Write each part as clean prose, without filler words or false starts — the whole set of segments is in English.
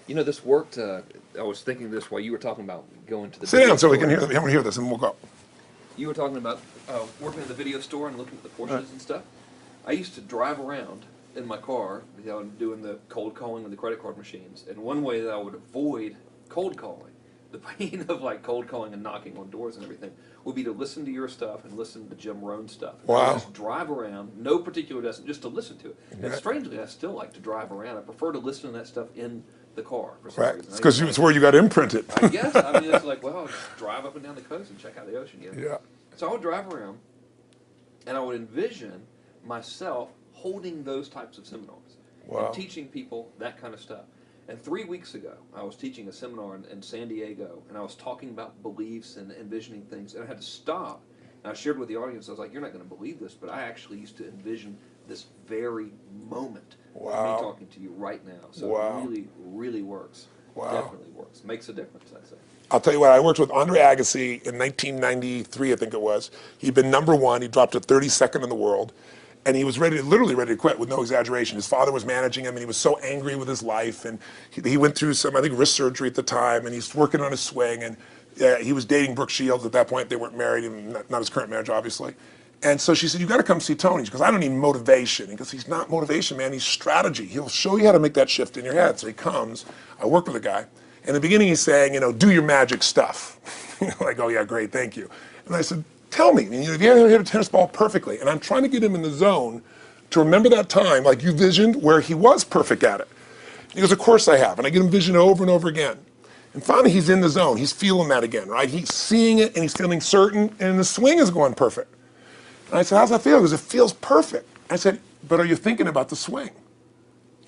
You know, this worked. I was thinking this while you were talking about going to the Sit video down so we store. can hear. I want to hear this, and we'll go. You were talking about working in the video store and looking at the Porsches and stuff. I used to drive around in my car, you know, doing the cold calling with the credit card machines. And one way that I would avoid cold calling, the pain of like cold calling and knocking on doors and everything, would be to listen to your stuff and listen to Jim Rohn's stuff. And I would just drive around, no particular destination, just to listen to it. And strangely, I still like to drive around. I prefer to listen to that stuff in the car for some reason. Because it's where you got imprinted. I guess. I mean, it's like, well, I'll just drive up and down the coast and check out the ocean. You know? Yeah. So I would drive around, and I would envision myself holding those types of seminars and teaching people that kind of stuff. And 3 weeks ago, I was teaching a seminar in San Diego, and I was talking about beliefs and envisioning things, and I had to stop. And I shared with the audience, I was like, you're not going to believe this, but I actually used to envision this very moment of me talking to you right now. So it really, really works. Definitely works. Makes a difference, I'd say. I'll tell you what, I worked with Andre Agassi in 1993, I think it was. He'd been #1, he dropped to 32nd in the world. And he was literally ready to quit with no exaggeration. His father was managing him and he was so angry with his life. And he went through some, I think, wrist surgery at the time, and he's working on his swing. And he was dating Brooke Shields at that point. They weren't married, and not his current marriage, obviously. And so she said, you gotta come see Tony. She goes, I don't need motivation. He goes, he's not motivation, man, he's strategy. He'll show you how to make that shift in your head. So he comes, I work with a guy. In the beginning he's saying, you know, do your magic stuff. Like, oh yeah, great, thank you. And I said, tell me, you know, if you ever hit a tennis ball perfectly, and I'm trying to get him in the zone to remember that time, like you visioned, where he was perfect at it. He goes, of course I have, and I get him vision over and over again. And finally he's in the zone, he's feeling that again, right? He's seeing it and he's feeling certain, and the swing is going perfect. And I said, how's that feel? He goes, it feels perfect. I said, but are you thinking about the swing?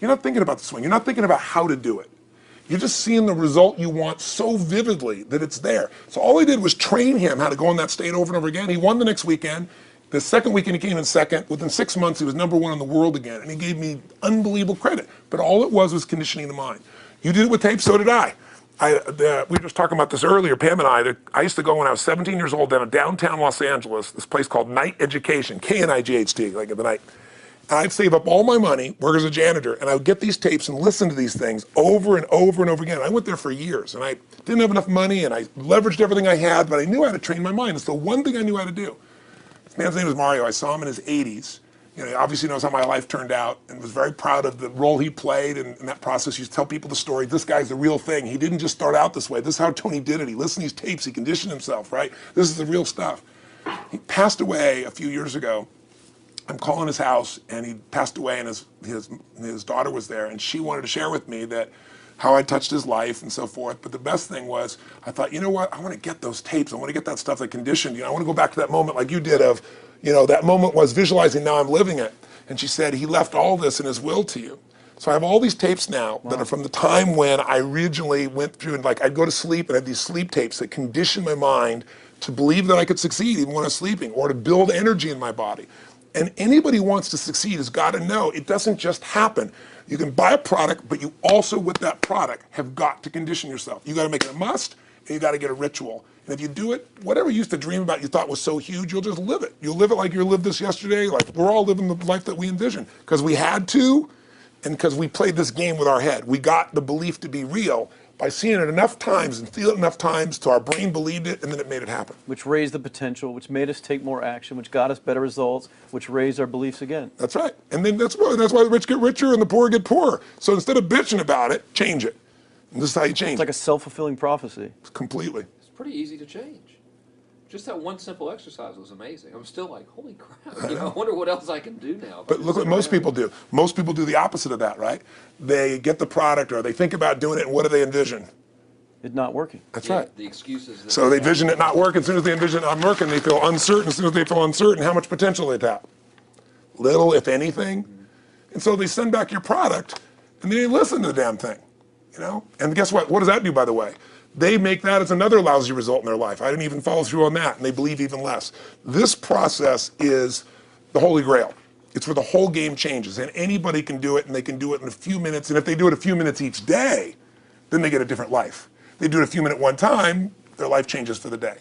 You're not thinking about the swing, you're not thinking about how to do it. You're just seeing the result you want so vividly that it's there. So all I did was train him how to go in that state over and over again. He won the next weekend. The second weekend he came in second. Within 6 months he was #1 in the world again, and he gave me unbelievable credit. But all it was conditioning the mind. You did it with tape, so did I. We were just talking about this earlier, Pam and I used to go when I was 17 years old down to downtown Los Angeles, this place called Night Education, K-N-I-G-H-T, like in the night. I'd save up all my money, work as a janitor, and I would get these tapes and listen to these things over and over and over again. I went there for years, and I didn't have enough money, and I leveraged everything I had, but I knew how to train my mind. It's the one thing I knew how to do. This man's name was Mario. I saw him in his 80s. You know, he obviously knows how my life turned out, and was very proud of the role he played in that process. He used to tell people the story. This guy's the real thing. He didn't just start out this way. This is how Tony did it. He listened to these tapes. He conditioned himself, right? This is the real stuff. He passed away a few years ago. I'm calling his house, and he passed away, and his daughter was there, and she wanted to share with me that how I touched his life and so forth. But the best thing was, I thought, you know what? I want to get those tapes. I want to get that stuff that conditioned. You know, I want to go back to that moment like you did of, you know, that moment was visualizing, now I'm living it. And she said, he left all this in his will to you. So I have all these tapes now that are from the time when I originally went through, and like I'd go to sleep and I had these sleep tapes that conditioned my mind to believe that I could succeed even when I was sleeping, or to build energy in my body. And anybody who wants to succeed has got to know it doesn't just happen. You can buy a product, but you also, with that product, have got to condition yourself. You got to make it a must, and you got to get a ritual. And if you do it, whatever you used to dream about you thought was so huge, you'll just live it. You'll live it like you lived this yesterday, like we're all living the life that we envision. Because we had to, and because we played this game with our head. We got the belief to be real by seeing it enough times and feel it enough times till our brain believed it, and then it made it happen. Which raised the potential, which made us take more action, which got us better results, which raised our beliefs again. That's right. And then that's why the rich get richer and the poor get poorer. So instead of bitching about it, change it. And this is how you change it. It's like a self-fulfilling prophecy. Completely. It's pretty easy to change. Just that one simple exercise was amazing. I'm still like, holy crap, you know, I wonder what else I can do now. But look what most people do. Most people do the opposite of that, right? They get the product, or they think about doing it, and what do they envision? It not working. That's right. The excuses. So they vision it not working. As soon as they envision it not working, they feel uncertain. As soon as they feel uncertain, how much potential they tap? Little, if anything. And so they send back your product, and they listen to the damn thing, you know? And guess what? What does that do, by the way? They make that as another lousy result in their life. I didn't even follow through on that, and they believe even less. This process is the Holy Grail. It's where the whole game changes, and anybody can do it, and they can do it in a few minutes. And if they do it a few minutes each day, then they get a different life. They do it a few minutes one time, their life changes for the day.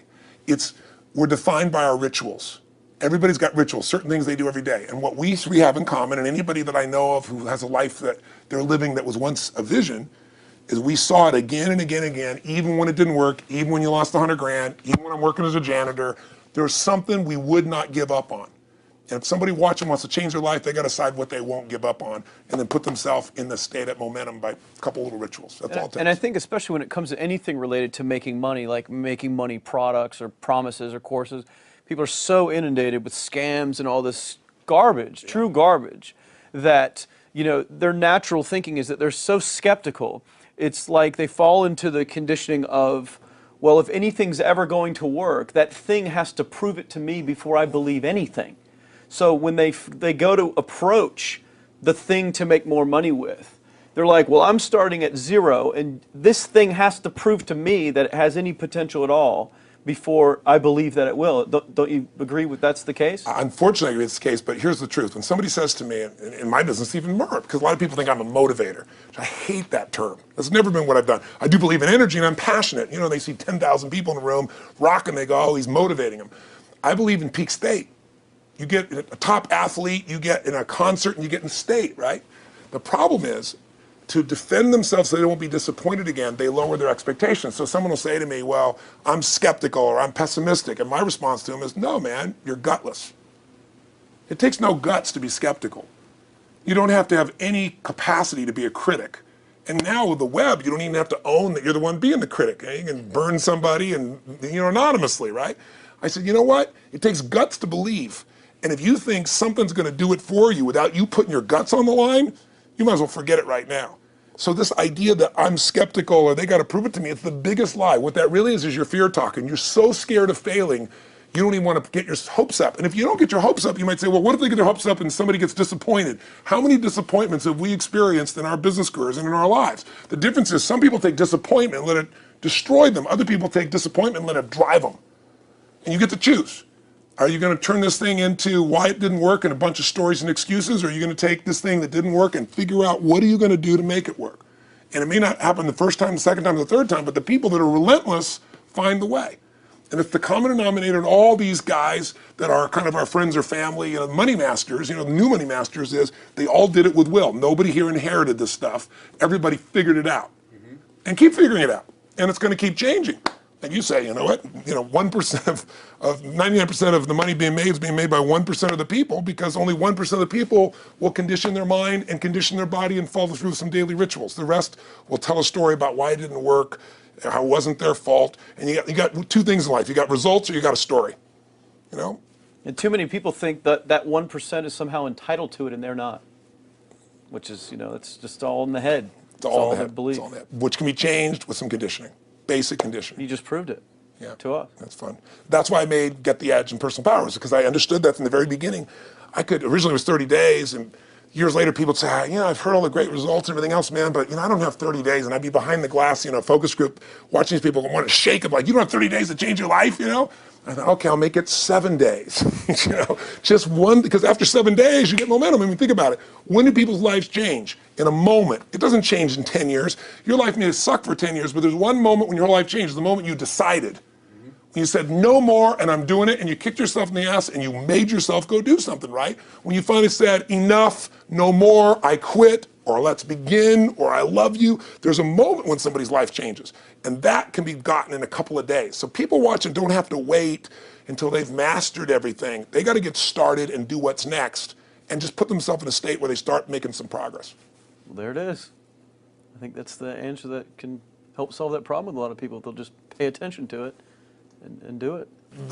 We're defined by our rituals. Everybody's got rituals, certain things they do every day. And what we three have in common, and anybody that I know of who has a life that they're living that was once a vision, is we saw it again and again and again, even when it didn't work, even when you lost 100 grand, even when I'm working as a janitor, there's something we would not give up on. And if somebody watching wants to change their life, they got to decide what they won't give up on and then put themselves in the state of momentum by a couple little rituals. That's all it takes. And I think especially when it comes to anything related to making money, like making money products or promises or courses, people are so inundated with scams and all this garbage, true garbage, that, you know, their natural thinking is that they're so skeptical. It's like they fall into the conditioning of, well, if anything's ever going to work, that thing has to prove it to me before I believe anything. So when they go to approach the thing to make more money with, they're like, well, I'm starting at zero, and this thing has to prove to me that it has any potential at all before I believe that it will. Don't you agree with that's the case? Unfortunately, I agree it's the case, but here's the truth. When somebody says to me, in my business even more, because a lot of people think I'm a motivator. I hate that term. That's never been what I've done. I do believe in energy, and I'm passionate. You know, they see 10,000 people in a room rocking, they go, oh, he's motivating them. I believe in peak state. You get a top athlete, you get in a concert, and you get in state, right? The problem is, to defend themselves so they won't be disappointed again, they lower their expectations. So someone will say to me, well, I'm skeptical or I'm pessimistic. And my response to them is, no, man, you're gutless. It takes no guts to be skeptical. You don't have to have any capacity to be a critic. And now with the web, you don't even have to own that you're the one being the critic. You can burn somebody and, you know, anonymously, right? I said, you know what? It takes guts to believe. And if you think something's going to do it for you without you putting your guts on the line, you might as well forget it right now. So this idea that I'm skeptical or they got to prove it to me, it's the biggest lie. What that really is your fear talking. You're so scared of failing, you don't even want to get your hopes up. And if you don't get your hopes up, you might say, well, what if they get their hopes up and somebody gets disappointed? How many disappointments have we experienced in our business careers and in our lives? The difference is some people take disappointment and let it destroy them. Other people take disappointment and let it drive them. And you get to choose. Are you going to turn this thing into why it didn't work and a bunch of stories and excuses? Or are you going to take this thing that didn't work and figure out what are you going to do to make it work? And it may not happen the first time, the second time, the third time, but the people that are relentless find the way. And it's the common denominator in all these guys that are kind of our friends or family, you know, money masters, you know, the new money masters is they all did it with will. Nobody here inherited this stuff. Everybody figured it out. And keep figuring it out. And it's going to keep changing. And you say, you know what, you know, 1% of 99% of the money being made is being made by 1% of the people because only 1% of the people will condition their mind and condition their body and follow through some daily rituals. The rest will tell a story about why it didn't work, how it wasn't their fault. And you got two things in life. You got results or you got a story, you know? And too many people think that that 1% is somehow entitled to it and they're not, which is, you know, it's just all in the head. It's all in the their head. belief. It's all in the head, which can be changed with some conditioning. Basic conditioning. You just proved it to us. That's fun. That's why I made Get the Edge and Personal Powers, because I understood that from the very beginning. Originally it was 30 days, and years later people would say, you know, I've heard all the great results and everything else, man, but, you know, I don't have 30 days, and I'd be behind the glass, you know, focus group, watching these people want to shake them, like, you don't have 30 days to change your life, you know? I thought, okay, I'll make it 7 days, you know, just one, because after 7 days, you get momentum. I mean, think about it. When do people's lives change? In a moment. It doesn't change in 10 years. Your life may suck for 10 years, but there's one moment when your whole life changed, the moment you decided. When you said, no more, and I'm doing it, and you kicked yourself in the ass, and you made yourself go do something, right? When you finally said, enough, no more, I quit, or let's begin, or I love you, there's a moment when somebody's life changes. And that can be gotten in a couple of days. So people watching don't have to wait until they've mastered everything. They got to get started and do what's next, and just put themselves in a state where they start making some progress. Well, there it is. I think that's the answer that can help solve that problem with a lot of people. They'll just pay attention to it and do it.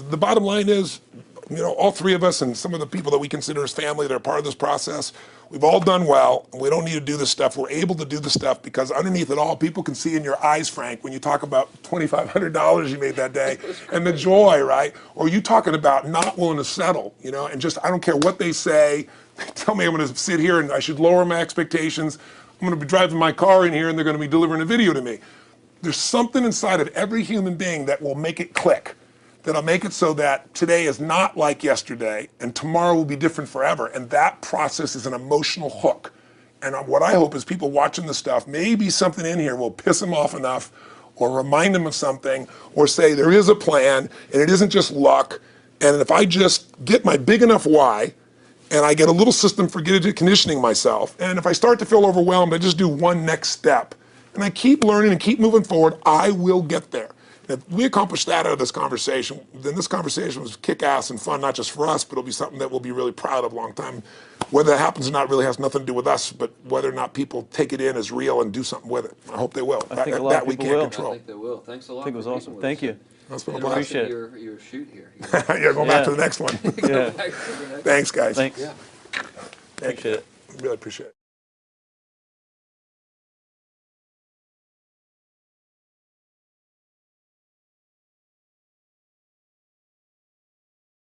The bottom line is, you know, all three of us and some of the people that we consider as family that are part of this process, we've all done well, and we don't need to do this stuff. We're able to do this stuff because underneath it all, people can see in your eyes, Frank, when you talk about $2,500 you made that day and the joy, right? Or you talking about not willing to settle, you know, and just, I don't care what they say. They tell me I'm going to sit here and I should lower my expectations. I'm going to be driving my car in here and they're going to be delivering a video to me. There's something inside of every human being that will make it click, that'll make it so that today is not like yesterday and tomorrow will be different forever. And that process is an emotional hook. And what I hope is people watching this stuff, maybe something in here will piss them off enough or remind them of something or say there is a plan and it isn't just luck. And if I just get my big enough why and I get a little system for conditioning myself, and if I start to feel overwhelmed, I just do one next step. and I keep learning and keep moving forward, I will get there. And if we accomplish that out of this conversation, then this conversation was kick-ass and fun, not just for us, but it'll be something that we'll be really proud of a long time. Whether that happens or not really has nothing to do with us, but whether or not people take it in as real and do something with it. I hope they will. I think a lot of people will. Control. I think they will. Thanks a lot. I think it was awesome. Thank you. That's been a blast. Appreciate it. Your shoot here. Yeah, going back to the next one. Yeah. Thanks, guys. Thanks. Yeah. Appreciate it. Really appreciate it.